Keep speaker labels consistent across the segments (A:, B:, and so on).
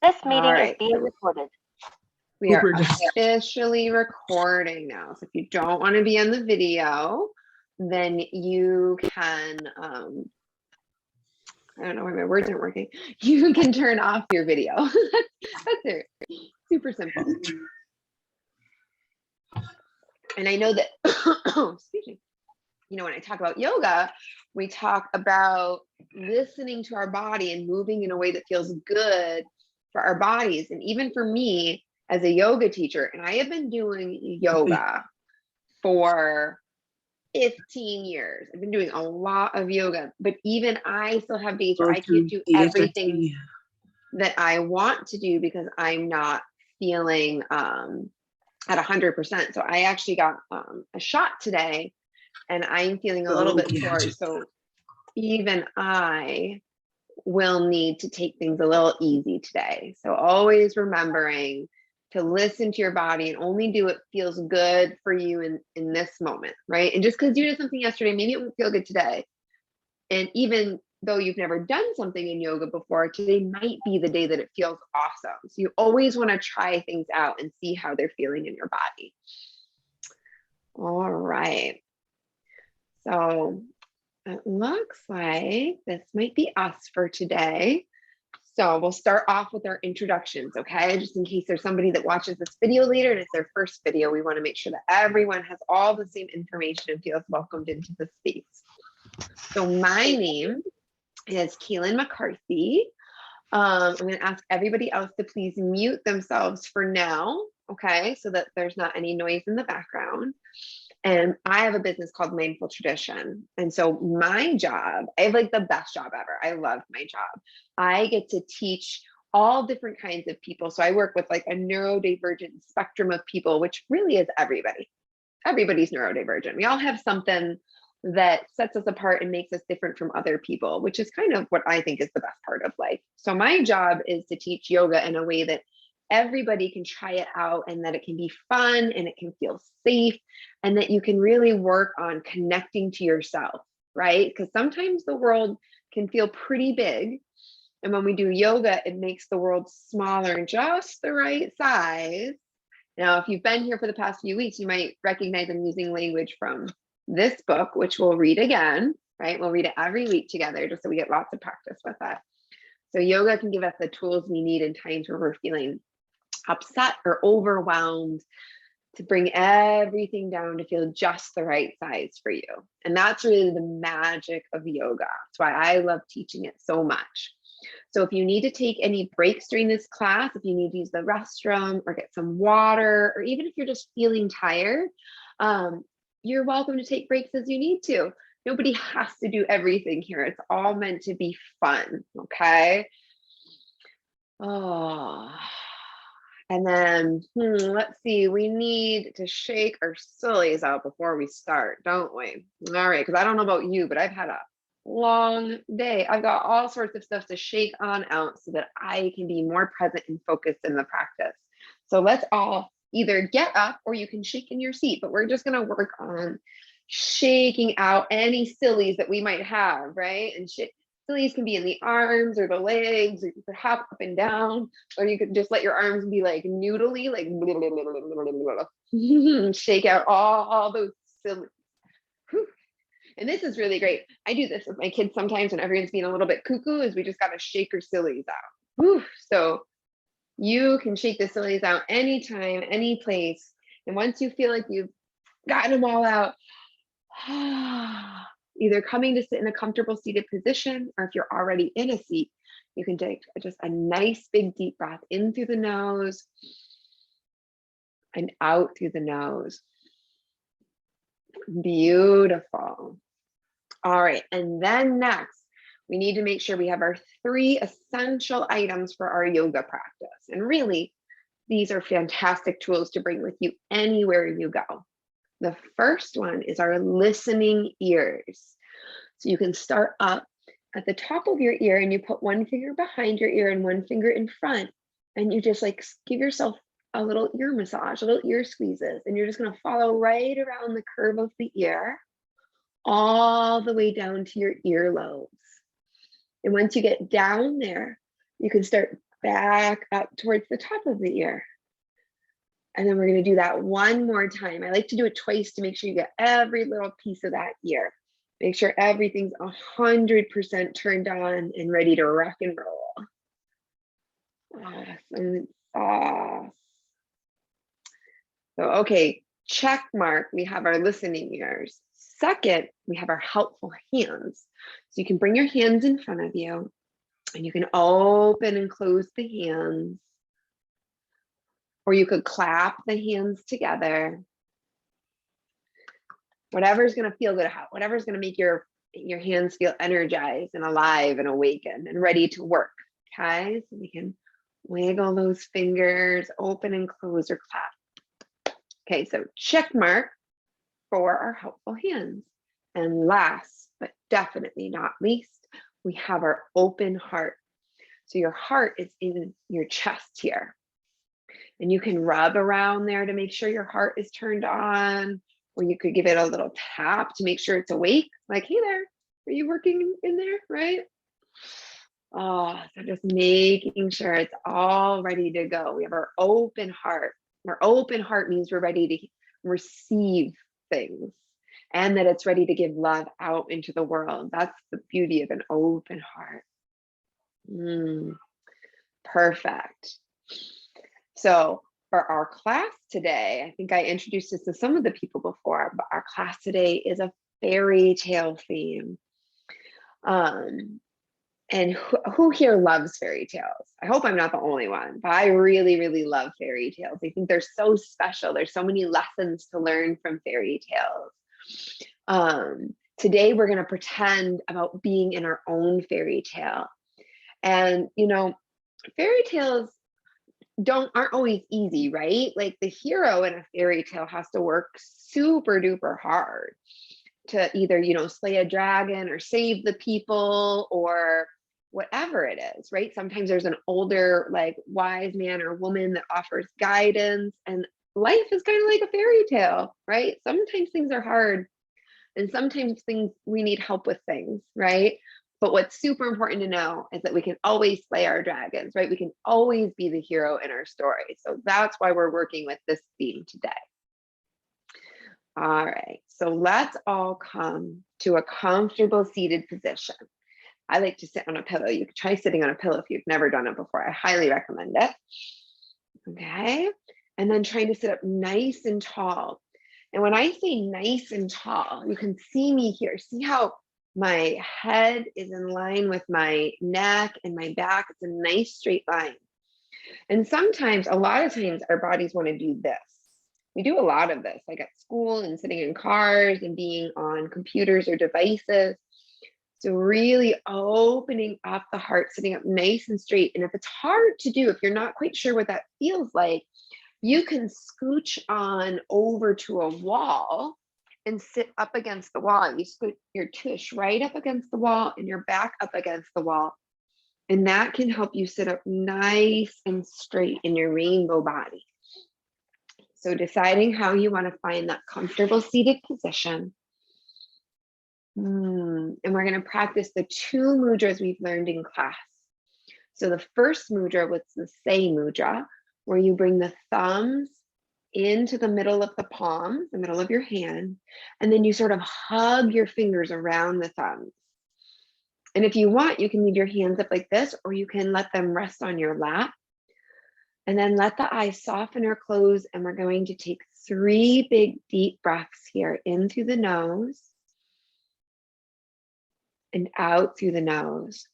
A: This
B: All
A: meeting is
B: right.
A: being recorded.
B: We are officially recording now. So if you don't want to be on the video, then you can, I don't know why my words aren't working. You can turn off your video. That's it. Super simple. And I know that, excuse me, you know, when I talk about yoga, we talk about listening to our body and moving in a way that feels good for our bodies. And even for me as a yoga teacher, and I have been doing yoga for 15 years. I've been doing a lot of yoga, but even I still have days where I can't do everything that I want to do because I'm not feeling at 100%. So I actually got a shot today and I'm feeling a little bit sore. So even I will need to take things a little easy today. So always remembering to listen to your body and only do what feels good for you in this moment, right? And just because you did something yesterday, maybe it won't feel good today. And even though you've never done something in yoga before, today might be the day that it feels awesome. So you always want to try things out and see how they're feeling in your body. All right. So it looks like this might be us for today. So we'll start off with our introductions, okay? Just in case there's somebody that watches this video later and it's their first video, we want to make sure that everyone has all the same information and feels welcomed into the space. So my name is Kaylin McCarthy. I'm going to ask everybody else to please mute themselves for now, okay? So that there's not any noise in the background. And I have a business called Mindful Tradition. And so my job, I have like the best job ever. I love my job. I get to teach all different kinds of people. So I work with like a neurodivergent spectrum of people, which really is everybody. Everybody's neurodivergent. We all have something that sets us apart and makes us different from other people, which is kind of what I think is the best part of life. So my job is to teach yoga in a way that everybody can try it out and that it can be fun and it can feel safe and that you can really work on connecting to yourself, right? Because sometimes the world can feel pretty big. And when we do yoga, it makes the world smaller, just the right size. Now, if you've been here for the past few weeks, you might recognize I'm using language from this book, which we'll read again, right? We'll read it every week together just so we get lots of practice with it. So yoga can give us the tools we need in times where we're feeling upset or overwhelmed, to bring everything down to feel just the right size for you. And that's really the magic of yoga. That's why I love teaching it so much. So if you need to take any breaks during this class, if you need to use the restroom or get some water, or even if you're just feeling tired, you're welcome to take breaks as you need to. Nobody has to do everything here. It's all meant to be fun, okay? Oh. And then, let's see, we need to shake our sillies out before we start, don't we? All right, because I don't know about you, but I've had a long day. I've got all sorts of stuff to shake on out so that I can be more present and focused in the practice. So let's all either get up or you can shake in your seat, but we're just going to work on shaking out any sillies that we might have, right? And sillies can be in the arms or the legs, or you could hop up and down, or you could just let your arms be like noodly, like blah, blah, blah, blah, blah. Shake out all those sillies. Whew. And this is really great. I do this with my kids sometimes when everyone's being a little bit cuckoo, is we just got to shake our sillies out. Whew. So you can shake the sillies out anytime, any place. And once you feel like you've gotten them all out, either coming to sit in a comfortable seated position, or if you're already in a seat, you can take just a nice big deep breath in through the nose and out through the nose. Beautiful. All right, and then next, we need to make sure we have our 3 essential items for our yoga practice. And really, these are fantastic tools to bring with you anywhere you go. The first one is our listening ears. So you can start up at the top of your ear and you put one finger behind your ear and one finger in front. And you just like give yourself a little ear massage, a little ear squeezes. And you're just going to follow right around the curve of the ear, all the way down to your earlobes. And once you get down there, you can start back up towards the top of the ear. And then we're going to do that one more time. I like to do it twice to make sure you get every little piece of that ear. Make sure everything's 100% turned on and ready to rock and roll. Awesome. Awesome. So, okay, check mark. We have our listening ears. Second, we have our helpful hands. So you can bring your hands in front of you and you can open and close the hands. Or you could clap the hands together. Whatever's going to feel good, whatever's going to make your hands feel energized and alive and awakened and ready to work. Okay, so we can wiggle those fingers, open and close or clap. Okay, so check mark for our helpful hands. And last, but definitely not least, we have our open heart. So your heart is in your chest here. And you can rub around there to make sure your heart is turned on, or you could give it a little tap to make sure it's awake. Like, hey there, are you working in there, right? Oh, so just making sure it's all ready to go. We have our open heart. Our open heart means we're ready to receive things and that it's ready to give love out into the world. That's the beauty of an open heart. Perfect. So for our class today, I think I introduced this to some of the people before, but our class today is a fairy tale theme. And who here loves fairy tales? I hope I'm not the only one, but I really, really love fairy tales. I think they're so special. There's so many lessons to learn from fairy tales. Today, we're going to pretend about being in our own fairy tale. And, you know, fairy tales aren't always easy, right? Like the hero in a fairy tale has to work super duper hard to either, you know, slay a dragon or save the people or whatever it is, right? Sometimes there's an older, like wise man or woman that offers guidance, and life is kind of like a fairy tale, right? Sometimes things are hard and sometimes we need help with things, right? But what's super important to know is that we can always slay our dragons, right? We can always be the hero in our story. So that's why we're working with this theme today. All right, so let's all come to a comfortable seated position. I like to sit on a pillow. You can try sitting on a pillow if you've never done it before. I highly recommend it. Okay, and then trying to sit up nice and tall. And when I say nice and tall, you can see me here. See how my head is in line with my neck and my back. It's a nice straight line. And sometimes, a lot of times, our bodies want to do this. We do a lot of this, like at school and sitting in cars and being on computers or devices. So really opening up the heart, sitting up nice and straight. And if it's hard to do, if you're not quite sure what that feels like, you can scooch on over to a wall and sit up against the wall. You scoot your tush right up against the wall and your back up against the wall. And that can help you sit up nice and straight in your rainbow body. So deciding how you want to find that comfortable seated position. And we're going to practice the 2 mudras we've learned in class. So the first mudra was the Say mudra, where you bring the thumbs into the middle of the palm, the middle of your hand, and then you sort of hug your fingers around the thumbs. And if you want, you can leave your hands up like this, or you can let them rest on your lap. And then let the eyes soften or close, and we're going to take 3 big deep breaths here, in through the nose and out through the nose.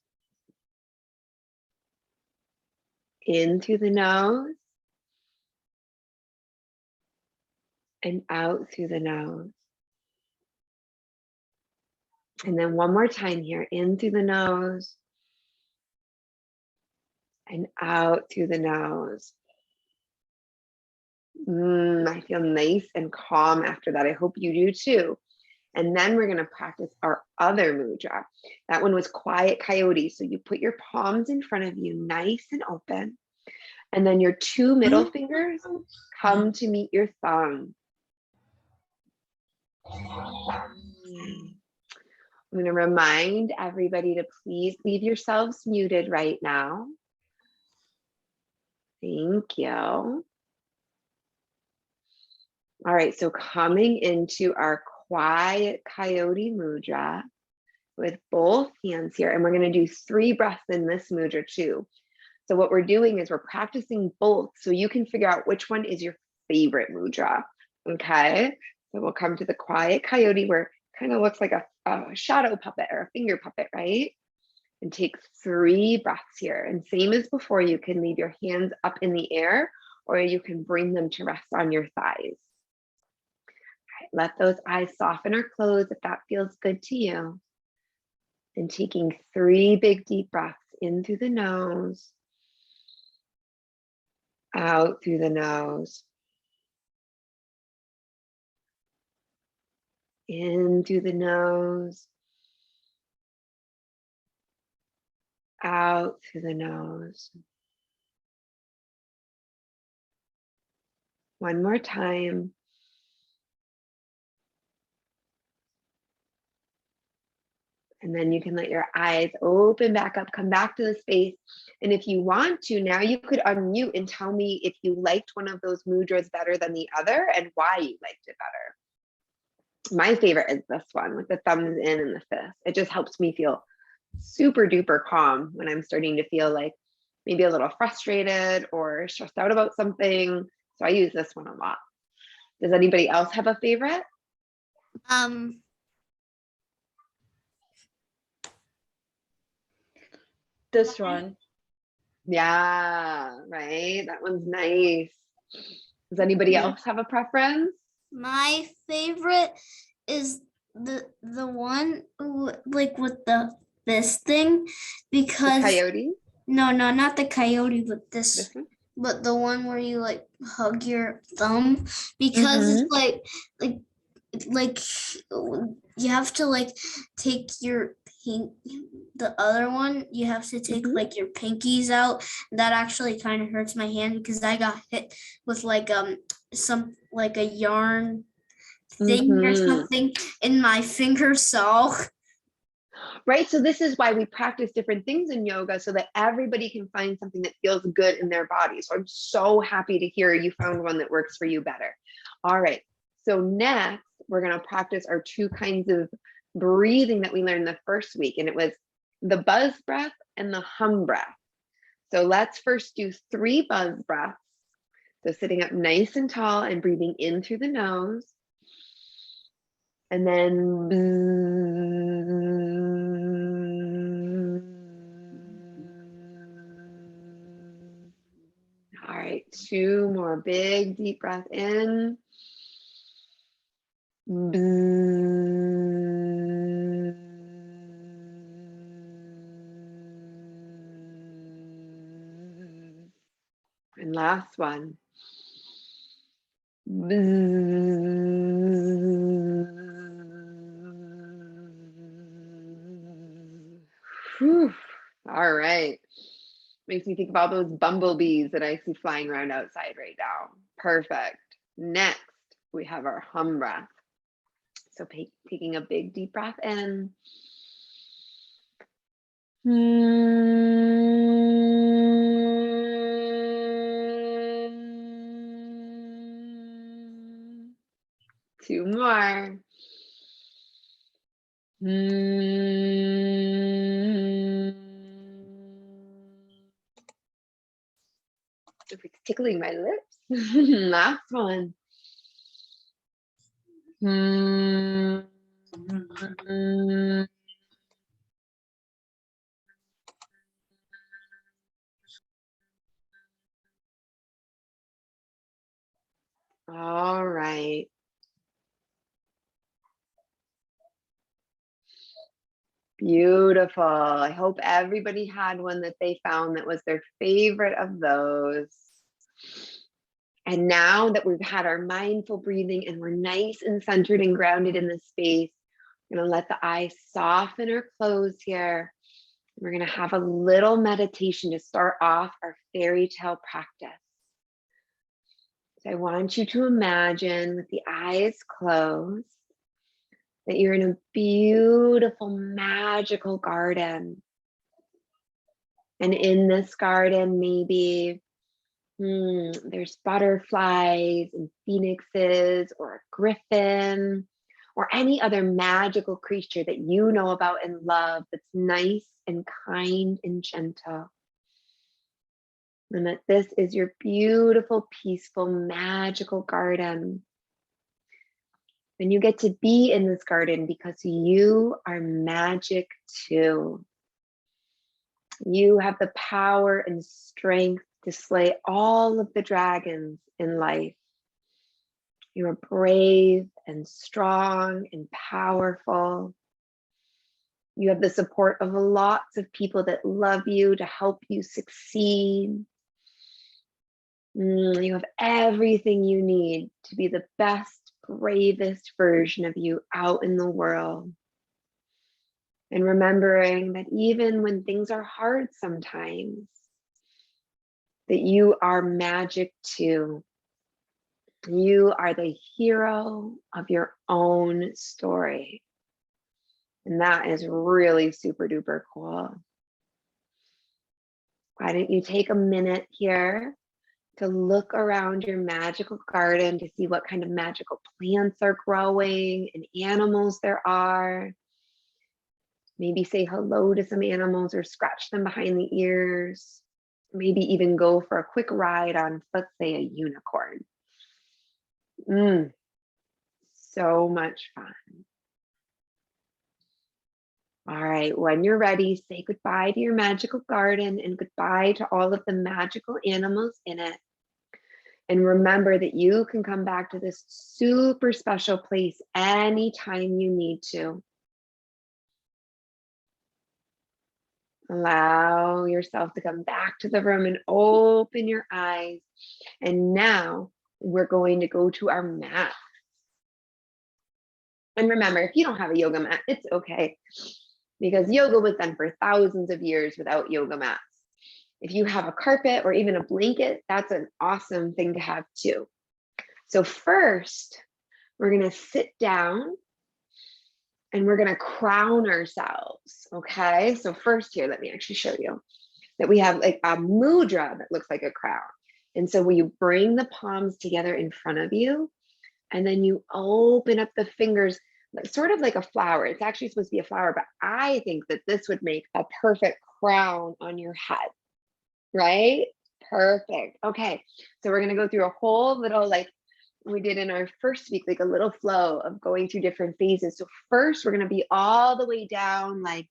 B: In through the nose and out through the nose. And then one more time here, in through the nose and out through the nose. I feel nice and calm after that. I hope you do too. And then we're going to practice our other mudra. That one was Quiet Coyote. So you put your palms in front of you, nice and open. And then your 2 middle fingers come to meet your thumb. I'm going to remind everybody to please leave yourselves muted right now. Thank you. All right, so coming into our quiet Coyote Mudra with both hands here, and we're going to do 3 breaths in this mudra too. So what we're doing is we're practicing both so you can figure out which one is your favorite mudra. Okay, so we'll come to the quiet Coyote where it kind of looks like a shadow puppet or a finger puppet, right? And take 3 breaths here. And same as before, you can leave your hands up in the air or you can bring them to rest on your thighs. Let those eyes soften or close if that feels good to you. And taking 3 big deep breaths in through the nose, out through the nose, in through the nose, out through the nose. One more time. And then you can let your eyes open back up, come back to the space. And if you want to, now you could unmute and tell me if you liked one of those mudras better than the other and why you liked it better. My favorite is this one with the thumbs in and the fist. It just helps me feel super duper calm when I'm starting to feel like maybe a little frustrated or stressed out about something. So I use this one a lot. Does anybody else have a favorite?
A: This one.
B: Yeah, right. That one's nice. Does anybody else have a preference?
C: My favorite is the one like with the fist thing, because
B: the coyote?
C: No, not the coyote, but
B: This one?
C: but the one where you like hug your thumb, because it's like you have to like take your the other one, you have to take like your pinkies out. That actually kind of hurts my hand because I got hit with like some like a yarn thing or something in my finger. So
B: right, so this is why we practice different things in yoga so that everybody can find something that feels good in their body. So I'm so happy to hear you found one that works for you better. All right, so next we're going to practice our 2 kinds of breathing that we learned the first week, and it was the buzz breath and the hum breath. So let's first do 3 buzz breaths. So sitting up nice and tall and breathing in through the nose, and then all right, 2 more big deep breath in. And last one. Whew. All right. Makes me think of all those bumblebees that I see flying around outside right now. Perfect. Next, we have our hum breath. So taking a big deep breath in. Two more. It's tickling my lips. Last one. All right. Beautiful. I hope everybody had one that they found that was their favorite of those. And now that we've had our mindful breathing and we're nice and centered and grounded in this space, we're going to let the eyes soften or close here. We're going to have a little meditation to start off our fairy tale practice. So I want you to imagine with the eyes closed that you're in a beautiful, magical garden. And in this garden, maybe There's butterflies and phoenixes or a griffin or any other magical creature that you know about and love that's nice and kind and gentle. And that this is your beautiful, peaceful, magical garden. And you get to be in this garden because you are magic too. You have the power and strength to slay all of the dragons in life. You are brave and strong and powerful. You have the support of lots of people that love you to help you succeed. You have everything you need to be the best, bravest version of you out in the world. And remembering that even when things are hard sometimes, that you are magic too. You are the hero of your own story. And that is really super duper cool. Why don't you take a minute here to look around your magical garden to see what kind of magical plants are growing and animals there are. Maybe say hello to some animals or scratch them behind the ears. Maybe even go for a quick ride on, let's say, a unicorn. So much fun. All right, when you're ready, say goodbye to your magical garden and goodbye to all of the magical animals in it. And remember that you can come back to this super special place anytime you need to. Allow yourself to come back to the room and open your eyes. And now we're going to go to our mat. And remember, if you don't have a yoga mat, it's okay, because yoga was done for thousands of years without yoga mats. If you have a carpet or even a blanket, that's an awesome thing to have too. So first, we're going to sit down and we're going to crown ourselves. Okay, so first here, let me actually show you that we have like a mudra that looks like a crown. And so you bring the palms together in front of you, and then you open up the fingers, sort of like a flower. It's actually supposed to be a flower, but I think that this would make a perfect crown on your head, right? Perfect. Okay, so we're going to go through a whole little, like we did in our first week, like a little flow of going through different phases. So first, we're going to be all the way down like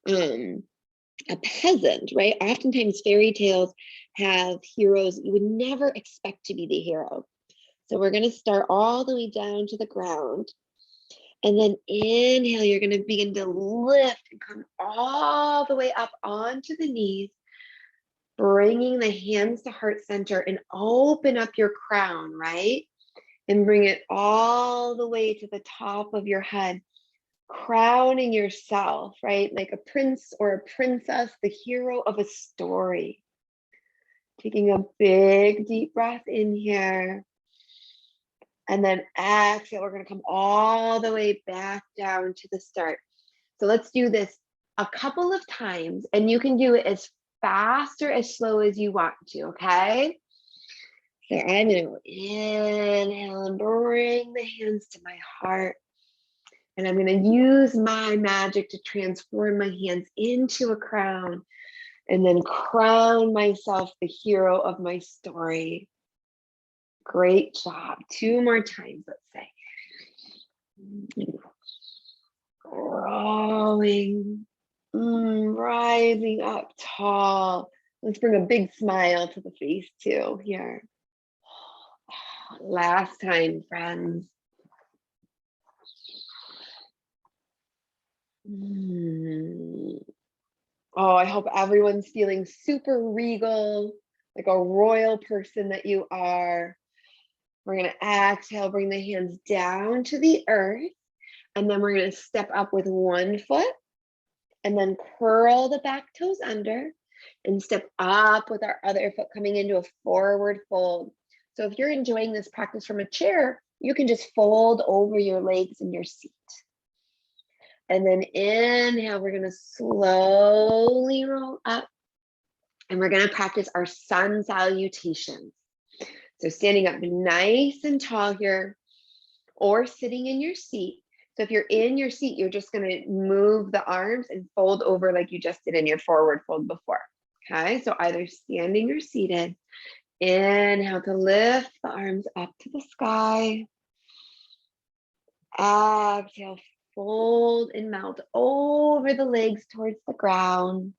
B: a peasant, right? Oftentimes fairy tales have heroes you would never expect to be the hero. So we're going to start all the way down to the ground. And then inhale, you're going to begin to lift and come all the way up onto the knees, bringing the hands to heart center and open up your crown, right? And bring it all the way to the top of your head, crowning yourself, right? Like a prince or a princess, the hero of a story. Taking a big, deep breath in here. And then exhale, we're going to come all the way back down to the start. So let's do this a couple of times, and you can do it as fast or as slow as you want to, okay? So I'm going to inhale and bring the hands to my heart. And I'm going to use my magic to transform my hands into a crown and then crown myself the hero of my story. Great job. 2 more times, let's say. Growing, rising up tall. Let's bring a big smile to the face too here. Last time, friends. Oh, I hope everyone's feeling super regal, like a royal person that you are. We're going to exhale, bring the hands down to the earth, and then we're going to step up with one foot and then curl the back toes under and step up with our other foot coming into a forward fold. So if you're enjoying this practice from a chair, you can just fold over your legs in your seat. And then inhale, we're going to slowly roll up And we're going to practice our sun salutations. So standing up nice and tall here, or sitting in your seat. So if you're in your seat, you're just going to move the arms and fold over like you just did in your forward fold before. Okay, so either standing or seated. Inhale to lift the arms up to the sky. Exhale, fold and melt over the legs towards the ground.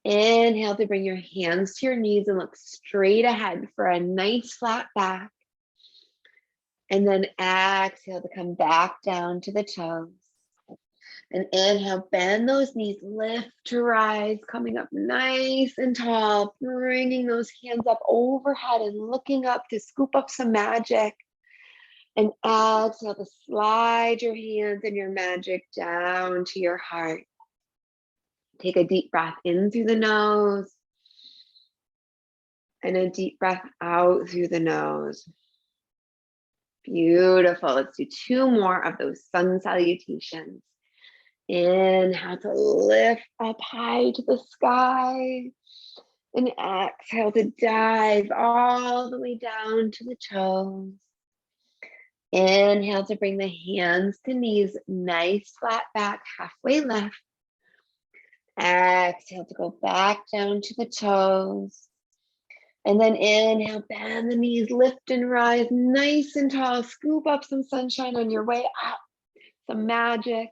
B: Inhale to bring your hands to your knees and look straight ahead for a nice flat back. And then exhale to come back down to the toes. And inhale, bend those knees, lift to rise, coming up nice and tall, bringing those hands up overhead and looking up to scoop up some magic. And exhale to slide your hands and your magic down to your heart. Take a deep breath in through the nose and a deep breath out through the nose. Beautiful. Let's do 2 more of those sun salutations. Inhale to lift up high to the sky. And exhale to dive all the way down to the toes. Inhale to bring the hands to knees, nice flat back, halfway left. Exhale to go back down to the toes. And then inhale, bend the knees, lift and rise, nice and tall. Scoop up some sunshine on your way up, some magic.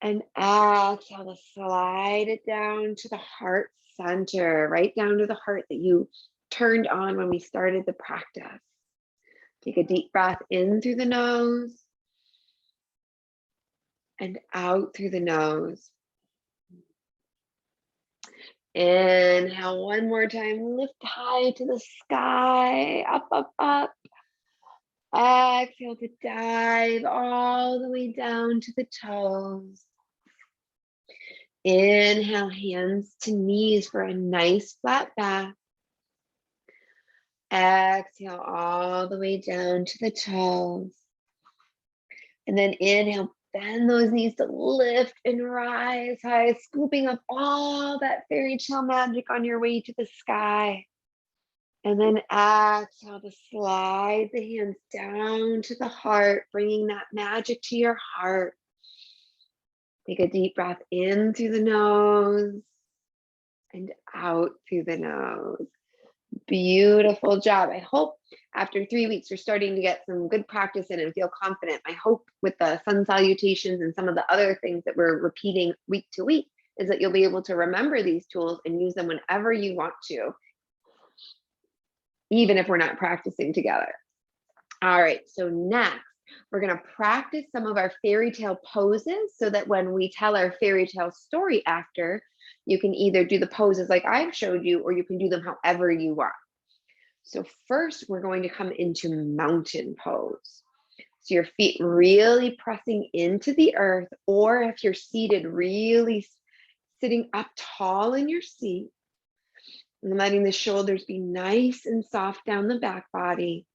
B: And exhale to slide it down to the heart center, right down to the heart that you turned on when we started the practice. Take a deep breath in through the nose and out through the nose. Inhale one more time, lift high to the sky, up, up, up. Exhale to dive all the way down to the toes. Inhale, hands to knees for a nice flat back. Exhale all the way down to the toes. And then inhale, bend those knees to lift and rise high, scooping up all that fairy tale magic on your way to the sky. And then exhale to slide the hands down to the heart, bringing that magic to your heart. Take a deep breath in through the nose and out through the nose. Beautiful job. I hope after 3 weeks, you're starting to get some good practice in and feel confident. My hope with the sun salutations and some of the other things that we're repeating week to week is that you'll be able to remember these tools and use them whenever you want to, even if we're not practicing together. All right, so next, we're going to practice some of our fairy tale poses so that when we tell our fairy tale story after, you can either do the poses like I've showed you, or you can do them however you want. So first, we're going to come into mountain pose. So your feet really pressing into the earth, or if you're seated, really sitting up tall in your seat and letting the shoulders be nice and soft down the back body.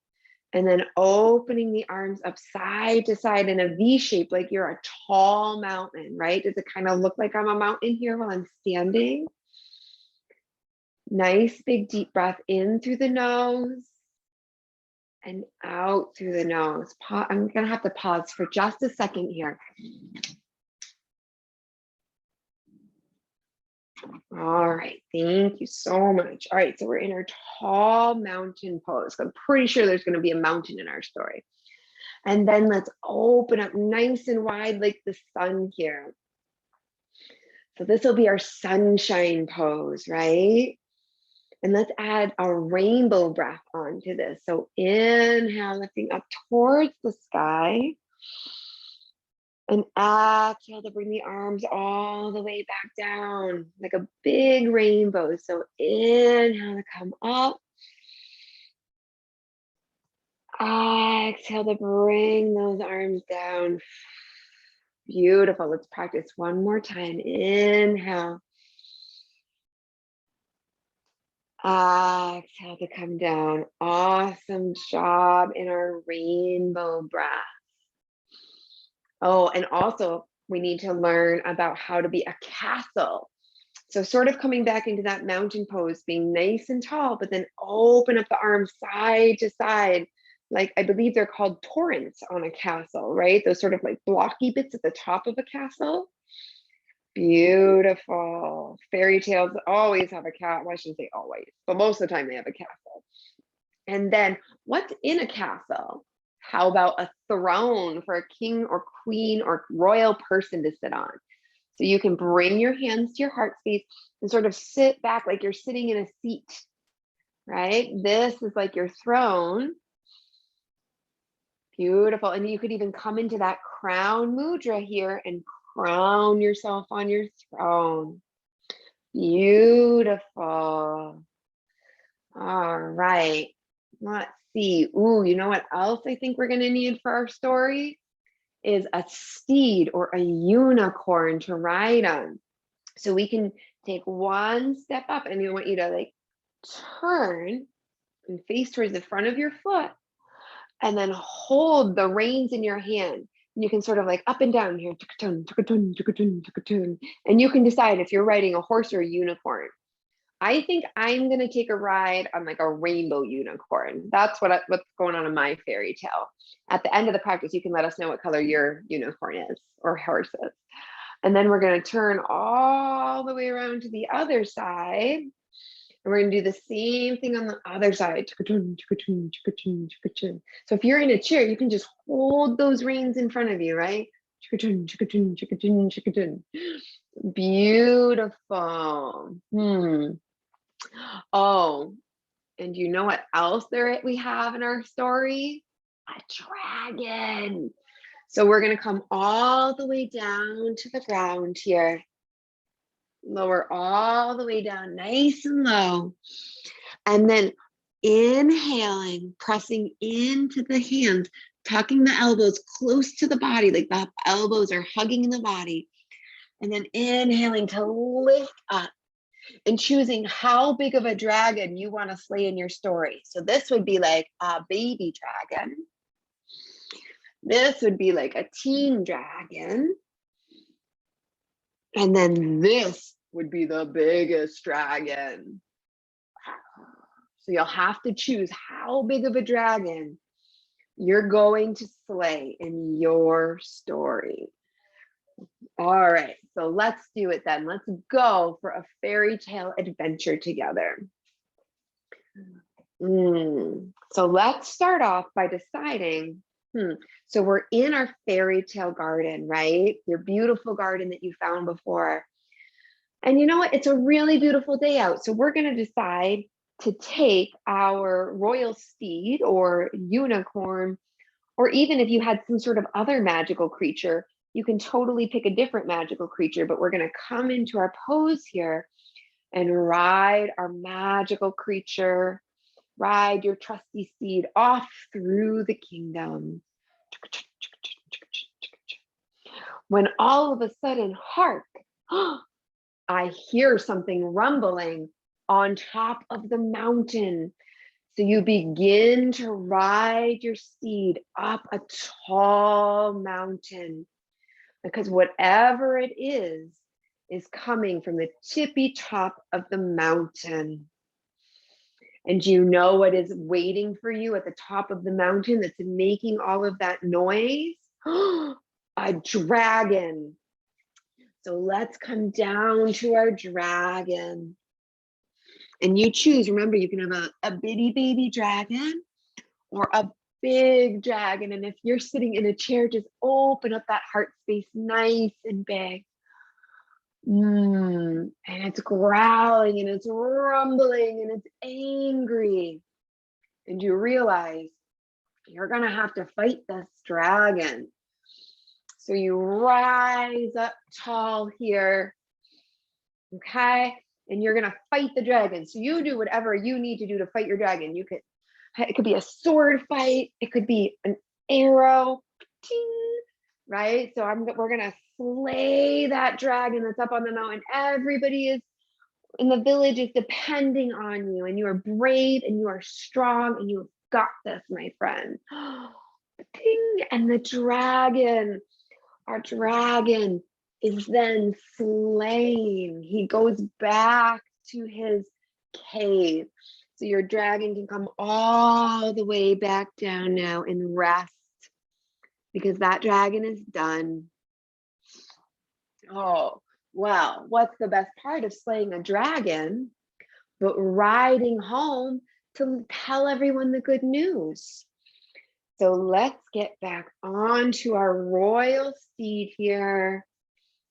B: And then opening the arms up side to side in a V shape, like you're a tall mountain, right? Does it kind of look like I'm a mountain here while I'm standing? Nice big deep breath in through the nose and out through the nose. I'm gonna have to pause for just a second here. All right, thank you so much. All right, so we're in our tall mountain pose. I'm pretty sure there's gonna be a mountain in our story. And then let's open up nice and wide like the sun here. So this will be our sunshine pose, right? And let's add a rainbow breath onto this. So inhale, lifting up towards the sky. And exhale to bring the arms all the way back down, like a big rainbow. So inhale to come up. Exhale to bring those arms down. Beautiful. Let's practice one more time. Inhale. Exhale to come down. Awesome job in our rainbow breath. Oh, and also we need to learn about how to be a castle. So sort of coming back into that mountain pose, being nice and tall, but then open up the arms side to side. Like I believe they're called torrents on a castle, right? Those sort of like blocky bits at the top of a castle. Beautiful. Fairy tales always have a cat. Well, I shouldn't say always, but most of the time they have a castle. And then what's in a castle? How about a throne for a king or queen or royal person to sit on? So you can bring your hands to your heart space and sort of sit back like you're sitting in a seat, right? This is like your throne. Beautiful. And you could even come into that crown mudra here and crown yourself on your throne. Beautiful. All right. Let's see. Ooh, you know what else I think we're going to need for our story is a steed or a unicorn to ride on. So we can take one step up, and I want you to like turn and face towards the front of your foot and then hold the reins in your hand. You can sort of like up and down here, and you can decide if you're riding a horse or a unicorn. I think I'm going to take a ride on like a rainbow unicorn. That's what's going on in my fairy tale. At the end of the practice, you can let us know what color your unicorn is or horse is. And then we're going to turn all the way around to the other side. And we're going to do the same thing on the other side. So if you're in a chair, you can just hold those reins in front of you, right? Beautiful. Oh, and you know what else we have in our story? A dragon. So we're going to come all the way down to the ground here. Lower all the way down, nice and low. And then inhaling, pressing into the hands, tucking the elbows close to the body, like the elbows are hugging the body. And then inhaling to lift up and choosing how big of a dragon you want to slay in your story. So this would be like a baby dragon. This would be like a teen dragon. And then this would be the biggest dragon. So you'll have to choose how big of a dragon you're going to slay in your story. All right, so let's do it then. Let's go for a fairy tale adventure together. So let's start off by deciding, so we're in our fairy tale garden, right? Your beautiful garden that you found before. And you know what? It's a really beautiful day out. So we're going to decide to take our royal steed or unicorn, or even if you had some sort of other magical creature, you can totally pick a different magical creature, but we're going to come into our pose here and ride our magical creature, ride your trusty steed off through the kingdom. When all of a sudden, hark, I hear something rumbling on top of the mountain. So you begin to ride your steed up a tall mountain, because whatever it is coming from the tippy top of the mountain. And you know what is waiting for you at the top of the mountain that's making all of that noise? A dragon. So let's come down to our dragon. And you choose, remember, you can have a bitty baby dragon or a big dragon. And if you're sitting in a chair, just open up that heart space nice and big. And it's growling and it's rumbling and it's angry. And you realize you're going to have to fight this dragon. So you rise up tall here, okay? And you're going to fight the dragon. So you do whatever you need to do to fight your dragon. It could be a sword fight. It could be an arrow, right? So we're going to slay that dragon that's up on the mountain. Everybody in the village is depending on you, and you are brave and you are strong and you have got this, my friend. And the dragon, our dragon is then slain. He goes back to his cave. So your dragon can come all the way back down now and rest, because that dragon is done. Oh, well, what's the best part of slaying a dragon but riding home to tell everyone the good news? So let's get back onto our royal steed here.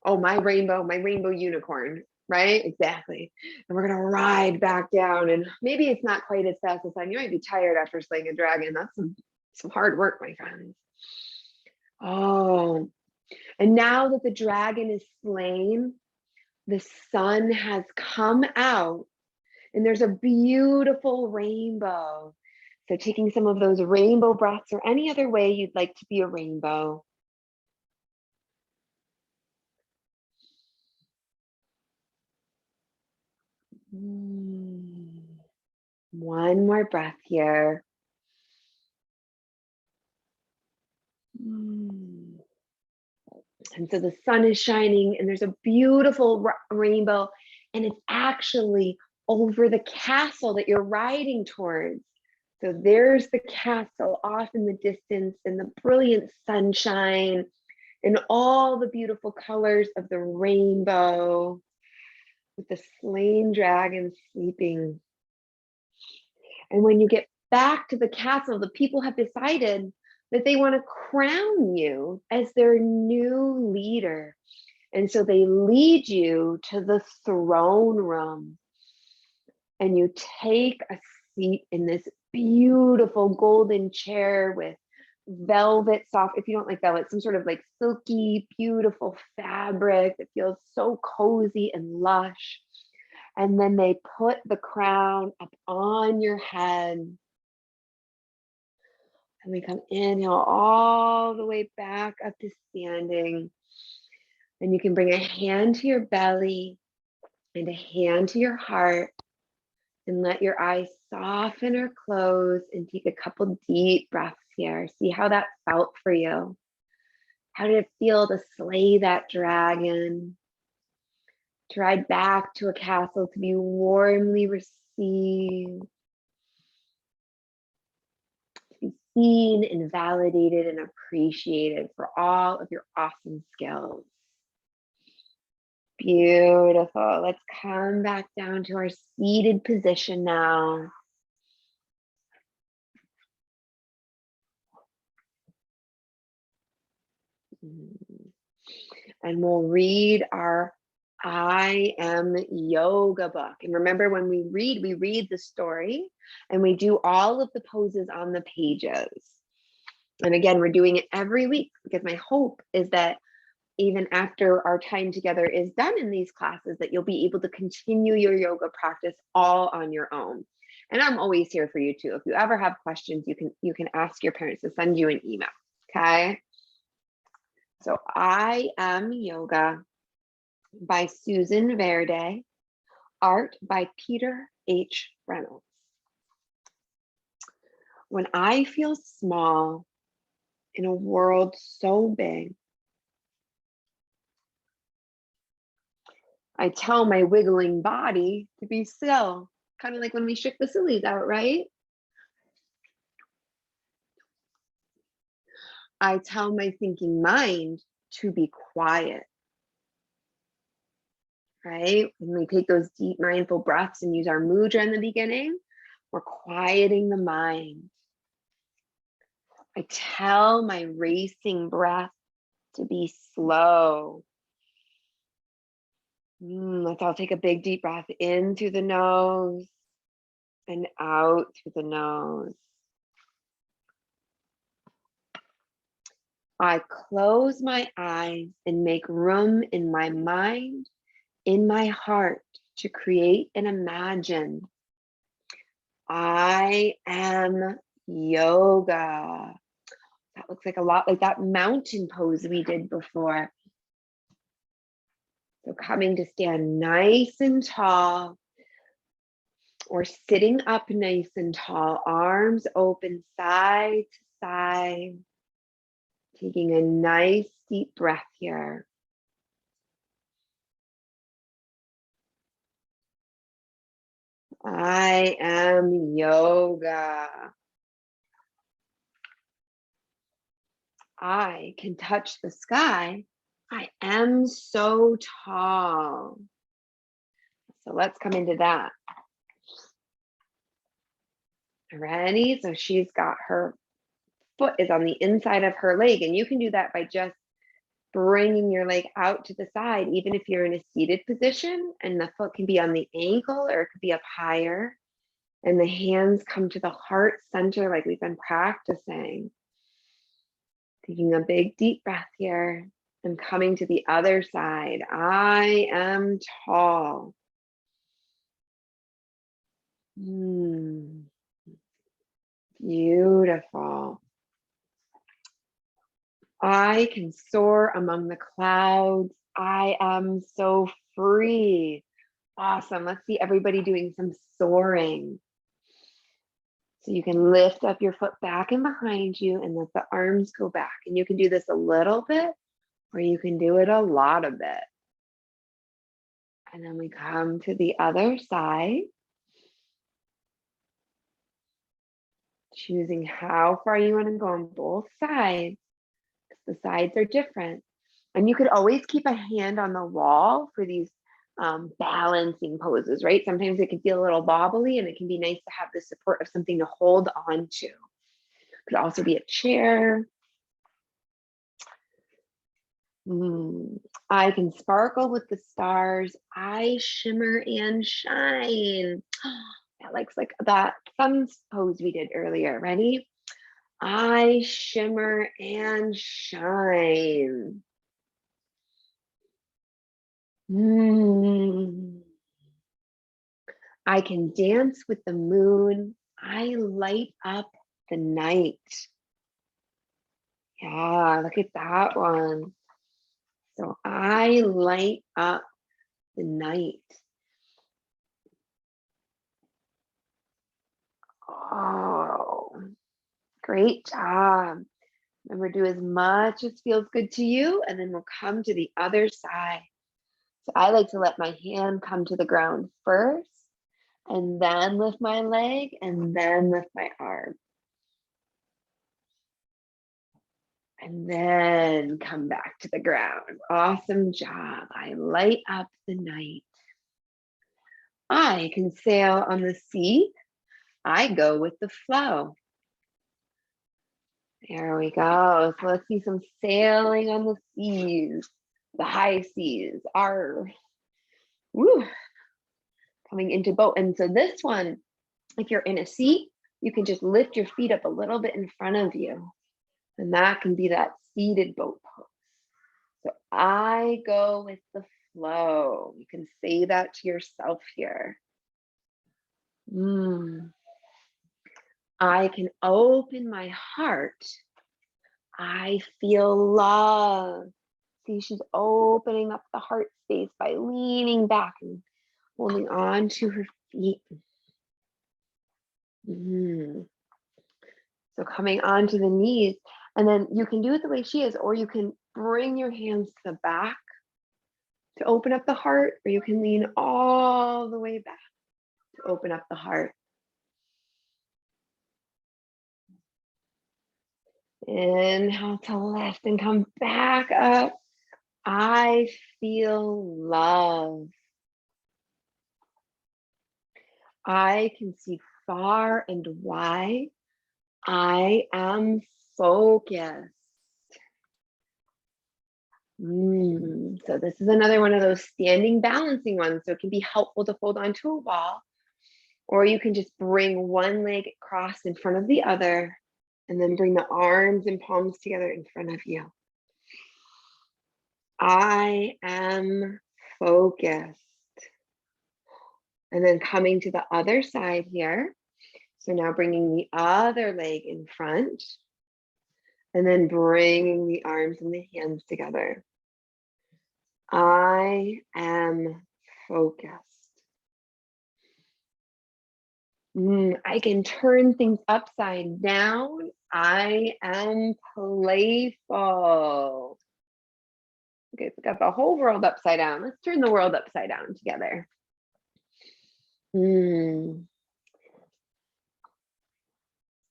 B: Oh, my rainbow unicorn, right? Exactly. And we're gonna ride back down, and maybe it's not quite as fast as time. You might be tired after slaying a dragon. That's some hard work, my friends. Oh, and now that the dragon is slain, the sun has come out, and there's a beautiful rainbow. So taking some of those rainbow breaths, or any other way you'd like to be a rainbow. One more breath here. And so the sun is shining, and there's a beautiful rainbow, and it's actually over the castle that you're riding towards. So there's the castle off in the distance, and the brilliant sunshine and all the beautiful colors of the rainbow, with the slain dragon sleeping. And when you get back to the castle, the people have decided that they want to crown you as their new leader. And so they lead you to the throne room, and you take a seat in this beautiful golden chair with velvet soft, if you don't like velvet, some sort of like silky, beautiful fabric that feels so cozy and lush. And then they put the crown up on your head. And we come inhale all the way back up to standing. And you can bring a hand to your belly and a hand to your heart, and let your eyes soften or close, and take a couple deep breaths here. See how that felt for you. How did it feel to slay that dragon? To ride back to a castle, to be warmly received, to be seen and validated and appreciated for all of your awesome skills. Beautiful. Let's come back down to our seated position now. And we'll read our I Am Yoga book. And remember, when we read the story, and we do all of the poses on the pages. And again, we're doing it every week, because my hope is that even after our time together is done in these classes, that you'll be able to continue your yoga practice all on your own. And I'm always here for you too. If you ever have questions, you can ask your parents to send you an email. Okay. So I Am Yoga by Susan Verde, art by Peter H. Reynolds. When I feel small in a world so big, I tell my wiggling body to be still, kind of like when we shake the sillies out, right? I tell my thinking mind to be quiet, right? When we take those deep mindful breaths and use our mudra in the beginning, we're quieting the mind. I tell my racing breath to be slow. I'll take a big deep breath in through the nose and out through the nose. I close my eyes and make room in my mind, in my heart, to create and imagine. I am yoga. That looks like a lot like that mountain pose we did before. So coming to stand nice and tall, or sitting up nice and tall, arms open side to side. Taking a nice deep breath here. I am yoga. I can touch the sky. I am so tall. So let's come into that. Ready? So she's got her foot is on the inside of her leg, and you can do that by just bringing your leg out to the side, even if you're in a seated position, and the foot can be on the ankle or it could be up higher, and the hands come to the heart center like we've been practicing. Taking a big deep breath here and coming to the other side. I am tall. Beautiful. I can soar among the clouds. I am so free. Awesome. Let's see everybody doing some soaring. So you can lift up your foot back and behind you and let the arms go back. And you can do this a little bit, or you can do it a lot of it. And then we come to the other side. Choosing how far you want to go on both sides. The sides are different. And you could always keep a hand on the wall for these balancing poses, right? Sometimes it can feel a little wobbly, and it can be nice to have the support of something to hold on to. Could also be a chair. I can sparkle with the stars. I shimmer and shine. That looks like that sun pose we did earlier. Ready? I shimmer and shine. I can dance with the moon. I light up the night. Yeah, look at that one. So I light up the night. Oh, great job. Remember, do as much as feels good to you, and then we'll come to the other side. So I like to let my hand come to the ground first, and then lift my leg, and then lift my arm. And then come back to the ground. Awesome job. I light up the night. I can sail on the sea. I go with the flow. There we go. So let's see some sailing on the seas, the high seas. Woo, coming into boat. And so this one, if you're in a seat, you can just lift your feet up a little bit in front of you. And that can be that seated boat pose. So I go with the flow. You can say that to yourself here. I can open my heart. I feel love. See, she's opening up the heart space by leaning back and holding on to her feet. So coming onto the knees, and then you can do it the way she is, or you can bring your hands to the back to open up the heart, or you can lean all the way back to open up the heart. Inhale to lift and come back up. I feel love. I can see far and wide. I am focused. So this is another one of those standing balancing ones. So it can be helpful to hold onto a wall, or you can just bring one leg across in front of the other, and then bring the arms and palms together in front of you. I am focused. And then coming to the other side here. So now bringing the other leg in front, and then bringing the arms and the hands together. I am focused. I can turn things upside down. I am playful. Okay, we got the whole world upside down. Let's turn the world upside down together. Mm.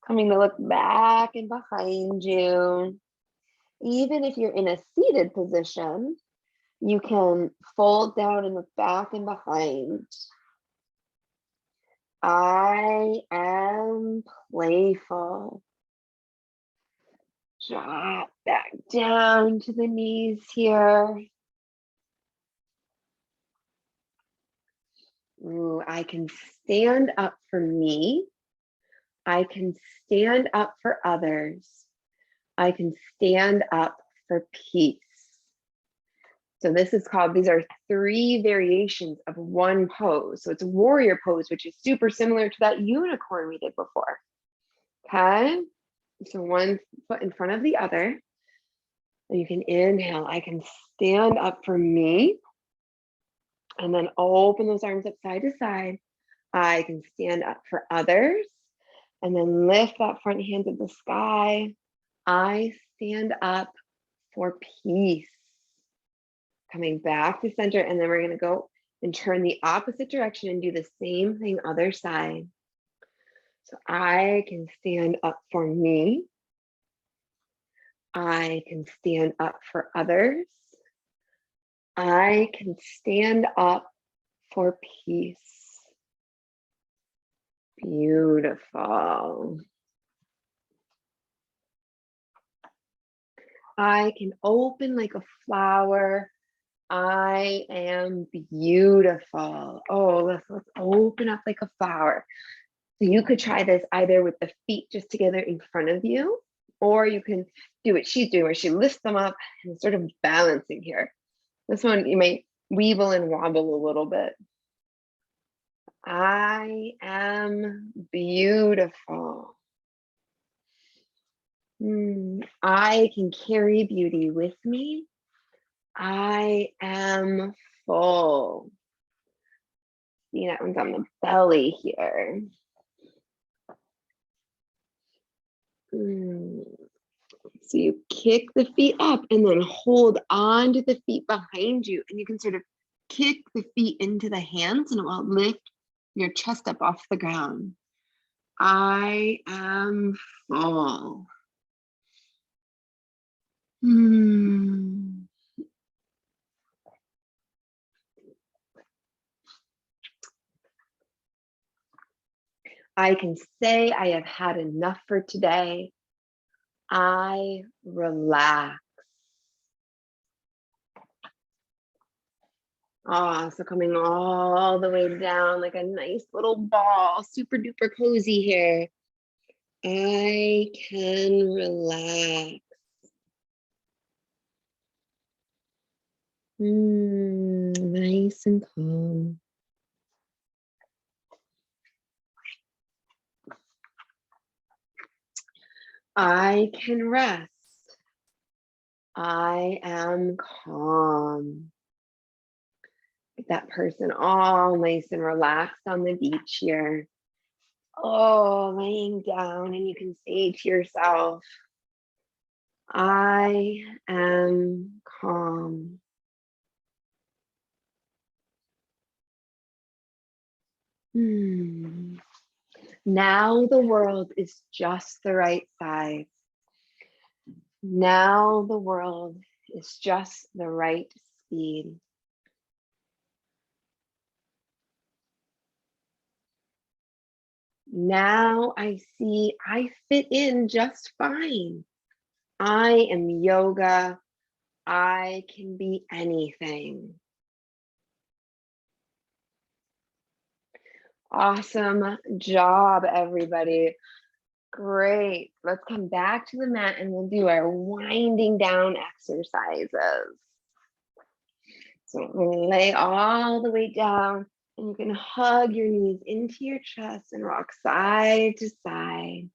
B: Coming to look back and behind you. Even if you're in a seated position, you can fold down and look back and behind. I am playful. Drop back down to the knees here. Ooh, I can stand up for me. I can stand up for others. I can stand up for peace. So this is called, these are 3 variations of one pose. So it's a warrior pose, which is super similar to that unicorn we did before. Okay, so one foot in front of the other. And you can inhale, I can stand up for me. And then open those arms up side to side. I can stand up for others. And then lift that front hand to the sky. I stand up for peace. Coming back to center, and then we're going to go and turn the opposite direction and do the same thing other side. So I can stand up for me. I can stand up for others. I can stand up for peace. Beautiful. I can open like a flower. I am beautiful. Oh, let's open up like a flower. So you could try this either with the feet just together in front of you, or you can do what she's doing where she lifts them up and sort of balancing here. This one, you might weeble and wobble a little bit. I am beautiful. I can carry beauty with me. I am full. See, that one's on the belly here. So you kick the feet up and then hold on to the feet behind you. And you can sort of kick the feet into the hands and it will lift your chest up off the ground. I am full. I can say I have had enough for today. I relax. Oh, so coming all the way down like a nice little ball, super duper cozy here. I can relax. Nice and calm. I can rest. I am calm. Get that person all nice and relaxed on the beach here. Oh, laying down, and you can say to yourself, I am calm. Now the world is just the right size. Now the world is just the right speed. Now I see I fit in just fine. I am yoga. I can be anything. Awesome job, everybody. Great. Let's come back to the mat and we'll do our winding down exercises. So we'll lay all the way down and you can hug your knees into your chest and rock side to side.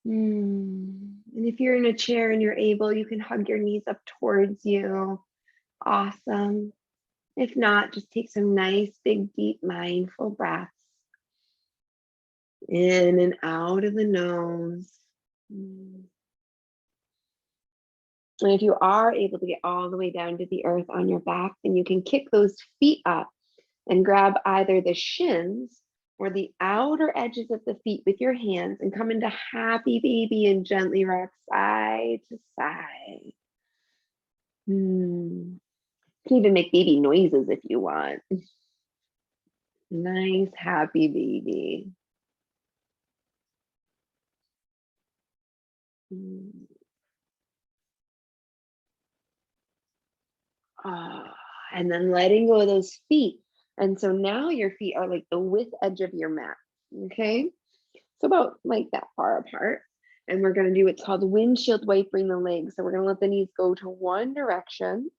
B: And if you're in a chair and you're able, you can hug your knees up towards you. Awesome. If not, just take some nice, big, deep, mindful breaths. In and out of the nose. And if you are able to get all the way down to the earth on your back, then you can kick those feet up And grab either the shins or the outer edges of the feet with your hands and come into happy baby and gently rock side to side. You can even make baby noises if you want. Nice, happy baby. And then letting go of those feet. And so now your feet are like the width edge of your mat. Okay. So about like that far apart. And we're going to do what's called windshield wipering the legs. So we're going to let the knees go to one direction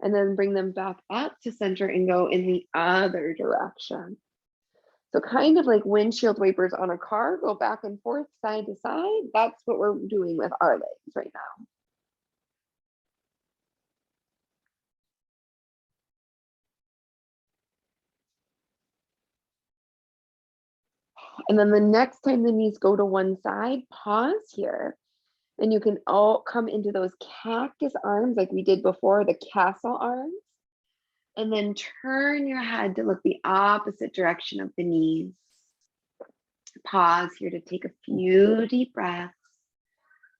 B: and then bring them back up to center and go in the other direction. So kind of like windshield wipers on a car, go back and forth, side to side. That's what we're doing with our legs right now. And then the next time the knees go to one side, pause here. And you can all come into those cactus arms like we did before, the castle arms. And then turn your head to look the opposite direction of the knees. Pause here to take a few deep breaths.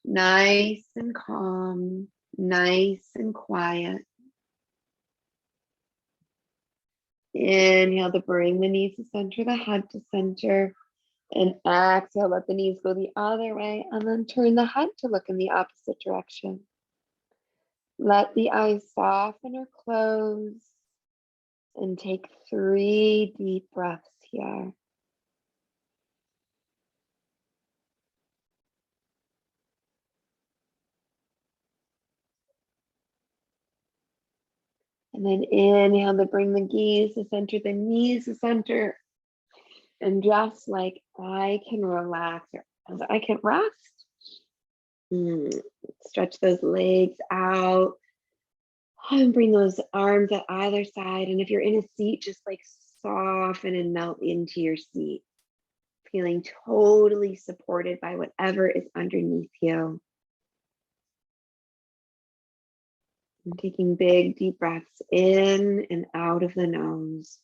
B: Nice and calm, nice and quiet. Inhale to bring the knees to center, the head to center. And exhale, let the knees go the other way, and then turn the head to look in the opposite direction. Let the eyes soften or close, and take 3 deep breaths here. And then inhale to bring the gaze to center, the knees to center. And just like I can relax, or as I can rest, stretch those legs out and bring those arms at either side. And if you're in a seat, just like soften and melt into your seat, feeling totally supported by whatever is underneath you. And taking big, deep breaths in and out of the nose.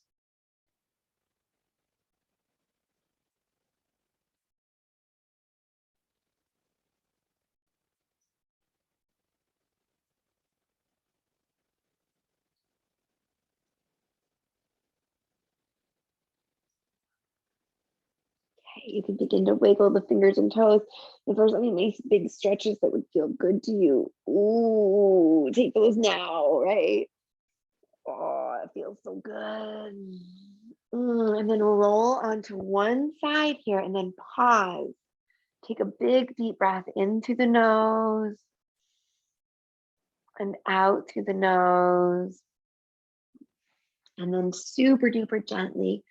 B: You can begin to wiggle the fingers and toes. If there's any nice big stretches that would feel good to you, ooh, take those now, right? Oh, it feels so good. And then roll onto one side here and then pause. Take a big deep breath in through the nose and out through the nose. And then super duper gently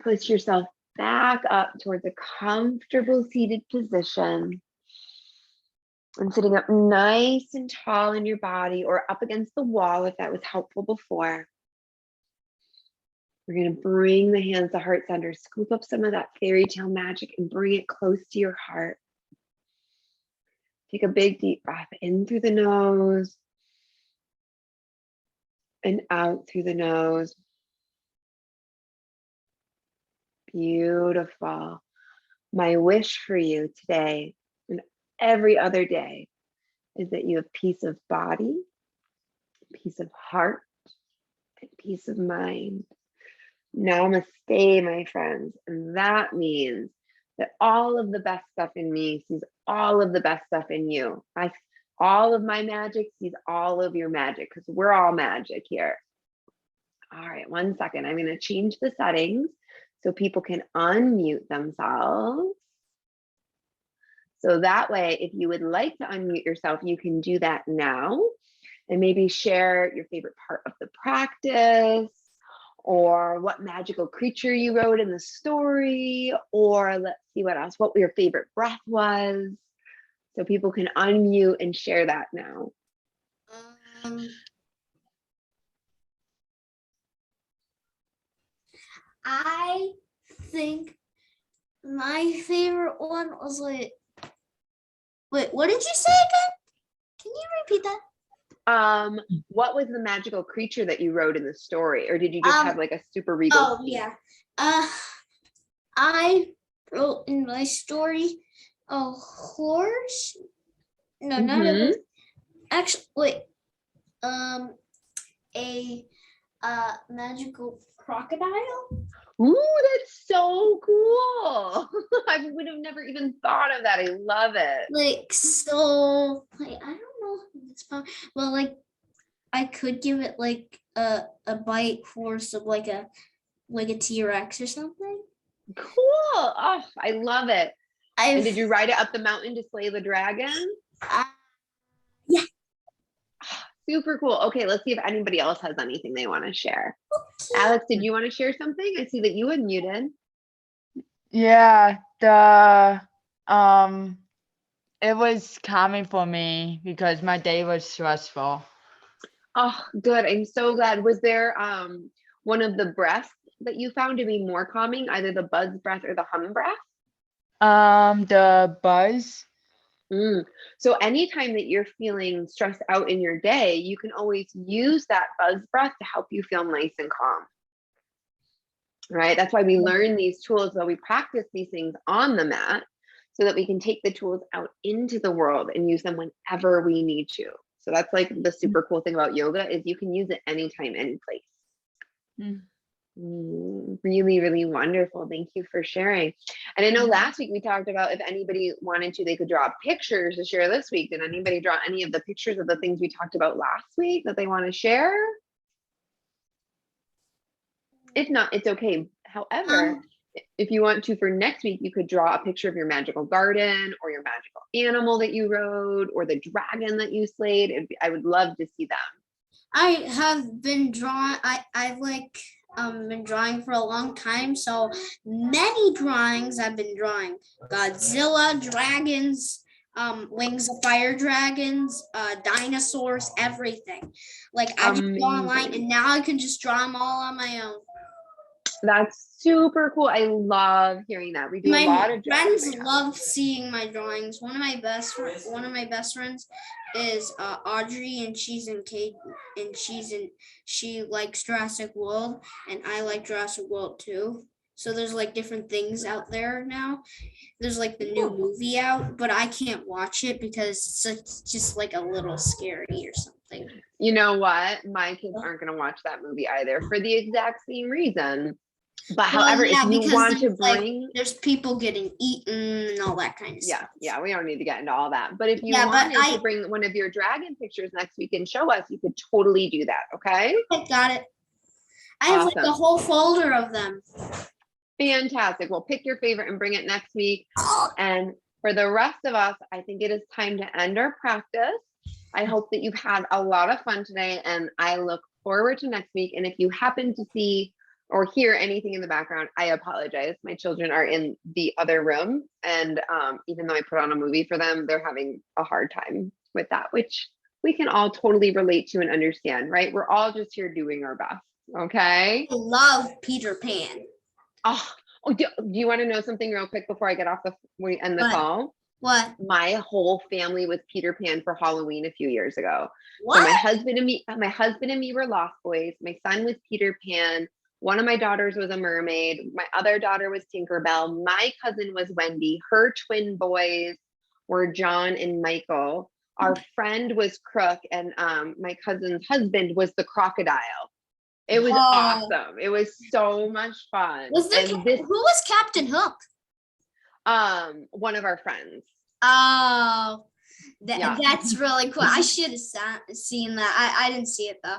B: push yourself back up towards a comfortable seated position. And sitting up nice and tall in your body or up against the wall if that was helpful before. We're going to bring the hands to heart center, scoop up some of that fairy tale magic and bring it close to your heart. Take a big deep breath in through the nose and out through the nose. Beautiful. My wish for you today and every other day is that you have peace of body, peace of heart, and peace of mind. Namaste, my friends. And that means that all of the best stuff in me sees all of the best stuff in you. All of my magic sees all of your magic because we're all magic here. All right, 1 second. I'm going to change the settings so people can unmute themselves. So that way, if you would like to unmute yourself, you can do that now and maybe share your favorite part of the practice or what magical creature you wrote in the story, or let's see what else, what your favorite breath was. So people can unmute and share that now.
C: I think my favorite one was like, wait, what did you say again? Can you repeat that?
B: What was the magical creature that you wrote in the story, or did you just have like a super regal?
C: Oh yeah. I wrote in my story a horse. No, not a horse. Actually, wait. A magical crocodile.
B: Ooh, that's so cool. I would have never even thought of that. I love it.
C: Like, so, like, I don't know if it's fun. Well, like, I could give it like a bite force of like a T-Rex or something.
B: Cool. Oh, I love it. And did you ride it up the mountain to slay the dragon?
C: Yeah.
B: Super cool. Okay, let's see if anybody else has anything they want to share. Okay. Alex, did you want to share something? I see that you unmuted.
A: Yeah, it was calming for me because my day was stressful.
B: Oh, good. I'm so glad. Was there one of the breaths that you found to be more calming, either the buzz breath or the hum breath?
A: The buzz.
B: So anytime that you're feeling stressed out in your day, you can always use that buzz breath to help you feel nice and calm. Right? That's why we learn these tools, so we practice these things on the mat so that we can take the tools out into the world and use them whenever we need to. So that's like the super cool thing about yoga is you can use it anytime, any place. Really, really wonderful. Thank you for sharing. And I know last week we talked about if anybody wanted to, they could draw pictures to share this week. Did anybody draw any of the pictures of the things we talked about last week that they want to share? If not, it's okay. However, if you want to for next week, you could draw a picture of your magical garden or your magical animal that you rode or the dragon that you slayed. I would love to see them.
C: I have been drawing. I've like been drawing for a long time. So many drawings I've been drawing. Godzilla, dragons, wings of fire dragons, dinosaurs, everything. Like I just go online and now I can just draw them all on my own.
B: That's super cool. I love hearing that. We do a lot of
C: friends love seeing my drawings. One of my best friends is Audrey, and she's in Kate, and she likes Jurassic World, and I like Jurassic World too. So there's like different things out there now. There's like the new movie out, but I can't watch it because it's just like a little scary or something.
B: You know what? My kids aren't going to watch that movie either for the exact same reason. But however, if you want to bring,
C: there's people getting eaten and all that kind of stuff.
B: Yeah, we don't need to get into all that. But if you wanted to bring one of your dragon pictures next week and show us, you could totally do that. Okay.
C: I got it. I have like a whole folder of them.
B: Fantastic. Well, pick your favorite and bring it next week. And for the rest of us, I think it is time to end our practice. I hope that you've had a lot of fun today, and I look forward to next week. And if you happen to see or hear anything in the background, I apologize. My children are in the other room, and even though I put on a movie for them, they're having a hard time with that, which we can all totally relate to and understand, right? We're all just here doing our best, okay?
C: I love Peter Pan.
B: Oh, do you want to know something real quick before I get off we end the call?
C: What?
B: My whole family was Peter Pan for Halloween a few years ago.
C: What?
B: So my husband and me were Lost Boys. My son was Peter Pan. One of my daughters was a mermaid. My other daughter was Tinkerbell. My cousin was Wendy. Her twin boys were John and Michael. Our friend was Crook, and my cousin's husband was the crocodile. It was awesome. It was so much fun.
C: Who was Captain Hook?
B: One of our friends.
C: Oh, that's really cool. I should have seen that. I didn't see it though.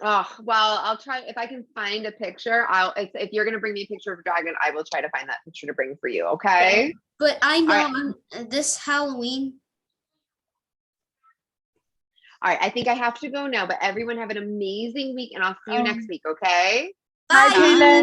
B: Oh, well, I'll try. If I can find a picture, if you're going to bring me a picture of a dragon, I will try to find that picture to bring for you. Okay.
C: But I know this Halloween.
B: All right. I think I have to go now, but everyone have an amazing week, and I'll see you next week. Okay.
C: Bye.
A: Bye.